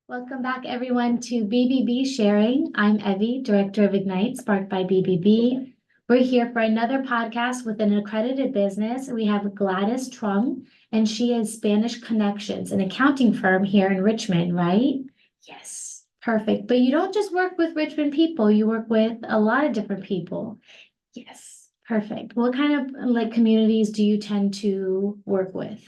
Welcome back, everyone, to BBB Sharing. I'm Evie, Director of Ignite, sparked by BBB. We're here for another podcast with an accredited business. We have Gladys Troung, and she is Spanish Connections, an accounting firm here in Richmond, right? Yes. Perfect. But you don't just work with Richmond people, you work with a lot of different people. Yes. Perfect. What kind of communities do you tend to work with?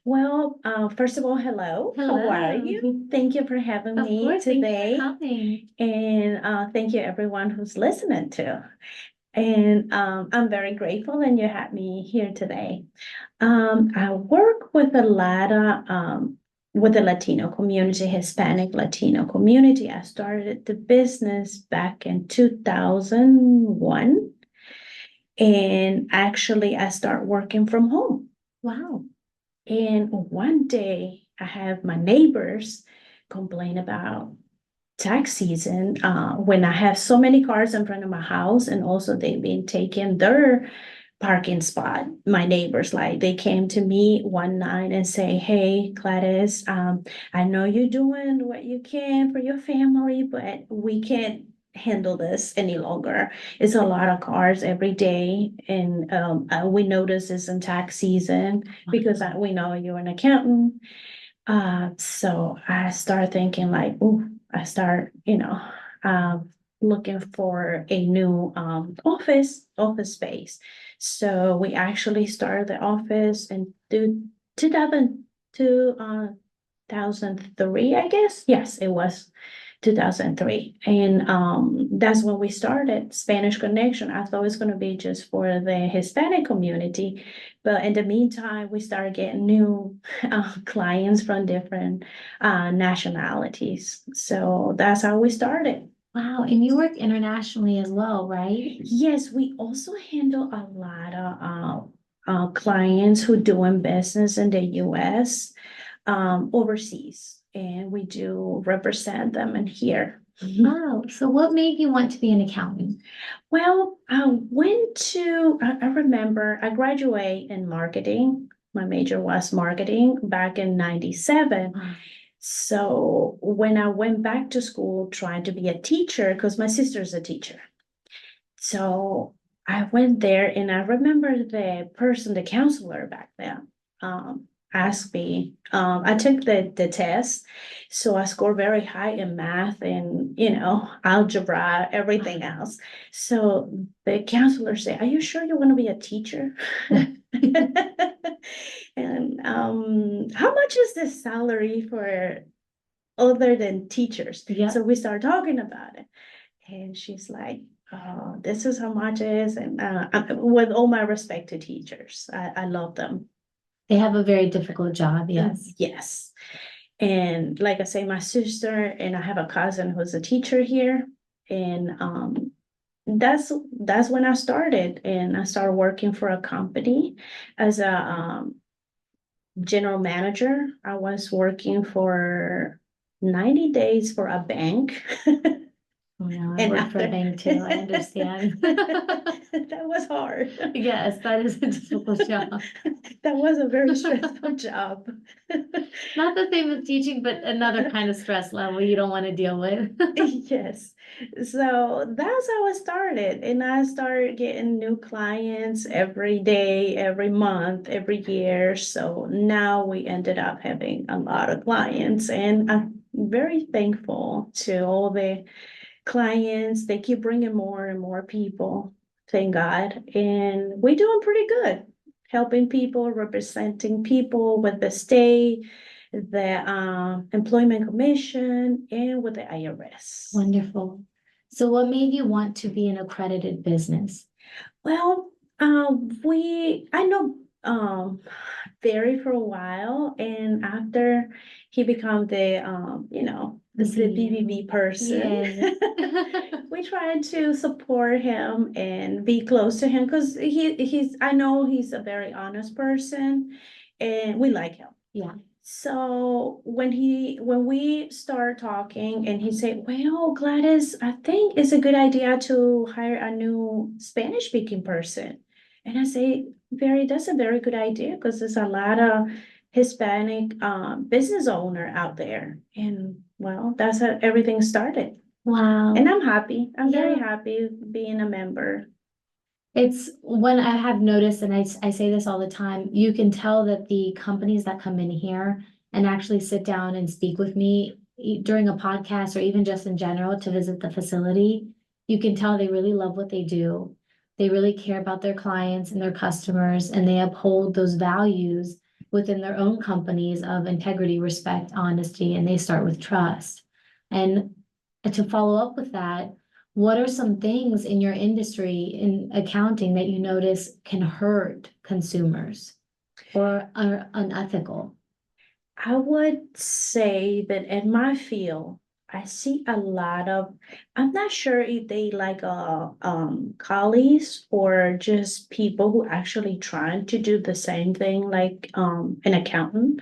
Well, first of all, hello. How are Hello. you? Thank you for having Of me course, thank you for today. coming. And thank you everyone who's listening to. And I'm very grateful that you had me here today. I work with a lot of with the Latino community, Hispanic Latino community. I started the business back in 2001. And actually I start working from home. Wow. And one day I have my neighbors complain about tax season when I have so many cars in front of my house, and also they've been taking their parking spot. My neighbors, like, they came to me one night and say, "Hey, Gladys, I know you're doing what you can for your family, but we can't handle this any longer. It's a lot of cars every day, and we notice it's in tax season because we know you're an accountant." So I start thinking like, oh, I start, looking for a new office space. So we actually started the office in 2003, I guess. Yes, it was 2003. And that's when we started Spanish Connection. I thought it was going to be just for the Hispanic community. But in the meantime, we started getting new clients from different nationalities. So that's how we started. Wow, and you work internationally as well, right? Yes, we also handle a lot of clients who doing business in the US, overseas, and we do represent them in here. Oh, so what made you want to be an accountant? Well, I remember I graduated in marketing. My major was marketing back in 97. Wow. So when I went back to school trying to be a teacher, because my sister's a teacher. So I went there and I remember the counselor back then, asked me, I took the test. So I scored very high in math and, algebra, everything else. So the counselor said, "Are you sure you want to be a teacher?" And how much is the salary for other than teachers? Yeah, So we started talking about it. And she's like, "Oh, this is how much it is." And with all my respect to teachers, I love them. they have a very difficult job, yes. Yes. And like I say, my sister and I have a cousin who's a teacher here. And that's when I started. And I started working for a company as a general manager. I was working for 90 days for a bank. Oh, no, I And work for a after bank too, I understand. that was hard. Yes, that is a difficult job. That was a very stressful job. Not the same as teaching, but another kind of stress level you don't want to deal with. Yes. So that's how I started. And I started getting new clients every day, every month, every year. So now we ended up having a lot of clients. And I'm very thankful to all the clients. They keep bringing more and more people, thank God. And we're doing pretty good, helping people, representing people with the state, the employment commission, and with the IRS. Wonderful. So what made you want to be an accredited business? Well, I know Barry for a while, and after he become The the CEO. BBB person, Yes. we tried to support him and be close to him because he's I know he's a very honest person, and we like him. Yeah. So when we start talking and he said, "Well, Gladys, I think it's a good idea to hire a new Spanish speaking person." And I say, "Very, that's a very good idea because there's a lot of Hispanic business owner out there. And well, that's how everything started. Wow. And I'm happy. I'm very Yeah. happy being a member. It's when I have noticed, and I say this all the time, you can tell that the companies that come in here and actually sit down and speak with me during a podcast or even just in general to visit the facility, you can tell they really love what they do. They really care about their clients and their customers, and they uphold those values within their own companies of integrity, respect, honesty, and they start with trust. And to follow up with that, what are some things in your industry in accounting that you notice can hurt consumers or are unethical? I would say that in my field, I see a lot of, I'm not sure if they like colleagues or just people who actually trying to do the same thing like an accountant.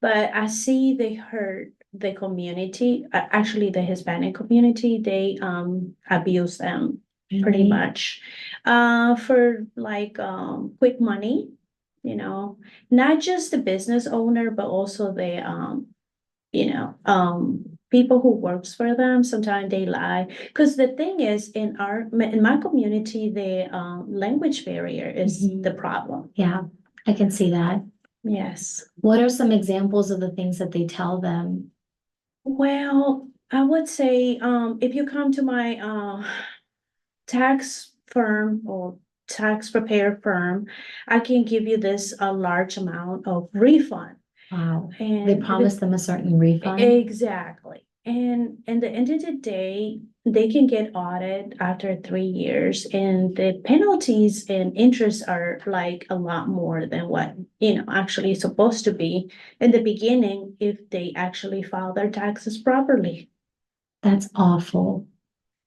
But I see they hurt the community, actually the Hispanic community, they abuse them pretty Really? much for like quick money, you know, not just the business owner, but also the people who works for them. Sometimes they lie. Because the thing is, in my community, the language barrier is Mhm. the problem. Yeah, I can see that. Yes. What are some examples of the things that they tell them? Well, I would say if you come to my tax firm or tax preparer firm, I can give you this a large amount of refund. Wow. They And promise them a certain refund. exactly. And at the end of the day, they can get audited after 3 years, and the penalties and interest are like a lot more than what, actually is supposed to be in the beginning if they actually file their taxes properly. That's awful.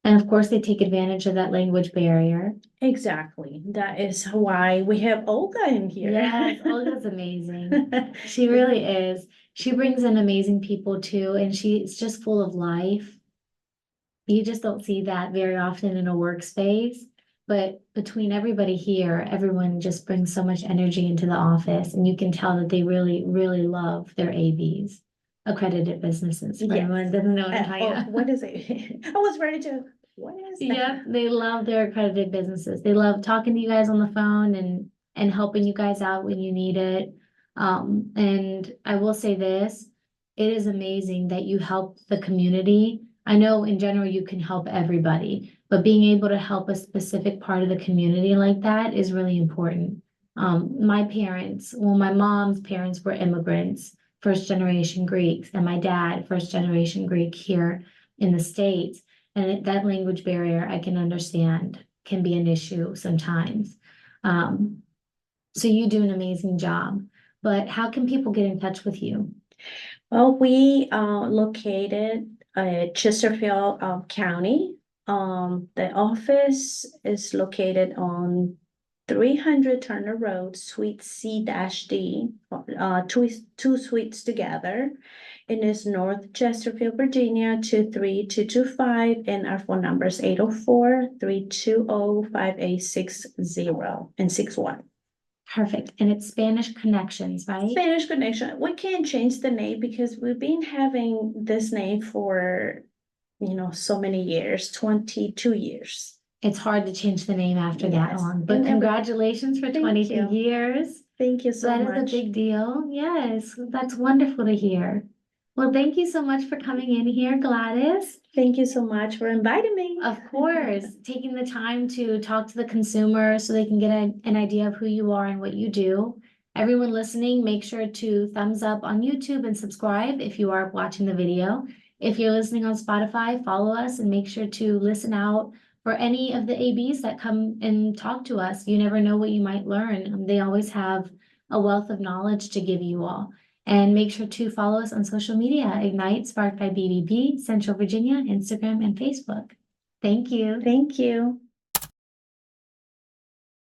And of course, they take advantage of that language barrier. Exactly. That is why we have Olga in here. Yes, Olga's amazing. She really is. She brings in amazing people too, and she's just full of life. You just don't see that very often in a workspace. But between everybody here, everyone just brings so much energy into the office, and you can tell that they really, really love their ABs, accredited businesses. For Yes. anyone who doesn't know what I'm talking about. What is it? I was ready to. What is that? Yep, they love their accredited businesses. They love talking to you guys on the phone and helping you guys out when you need it. And I will say this, it is amazing that you help the community. I know in general you can help everybody, but being able to help a specific part of the community like that is really important. My parents, well, my mom's parents were immigrants, first generation Greeks, and my dad, first generation Greek here in the States. And that language barrier, I can understand, can be an issue sometimes. Um, so you do an amazing job, but how can people get in touch with you? Well, we located Chesterfield County. The office is located on 300 Turner Road, Suite C-D, two suites together. It is North Chesterfield, Virginia, 23225, and our phone number is 804-320-5860 and 61. Perfect. And it's Spanish Connections, right? Spanish Connection. We can't change the name because we've been having this name for, so many years, 22 years. It's hard to change the name after that Yes. long, but And congratulations for Thank 22 you. years. Thank you so That is a much. big deal. Yes, that's wonderful to hear. Well, thank you so much for coming in here, Gladys. Thank you so much for inviting me. Of course, taking the time to talk to the consumer so they can get an idea of who you are and what you do. Everyone listening, make sure to thumbs up on YouTube and subscribe if you are watching the video. If you're listening on Spotify, follow us and make sure to listen out for any of the ABs that come and talk to us. You never know what you might learn. They always have a wealth of knowledge to give you all. And make sure to follow us on social media, Ignite, Sparked by BBB, Central Virginia, Instagram, and Facebook. Thank you. Thank you.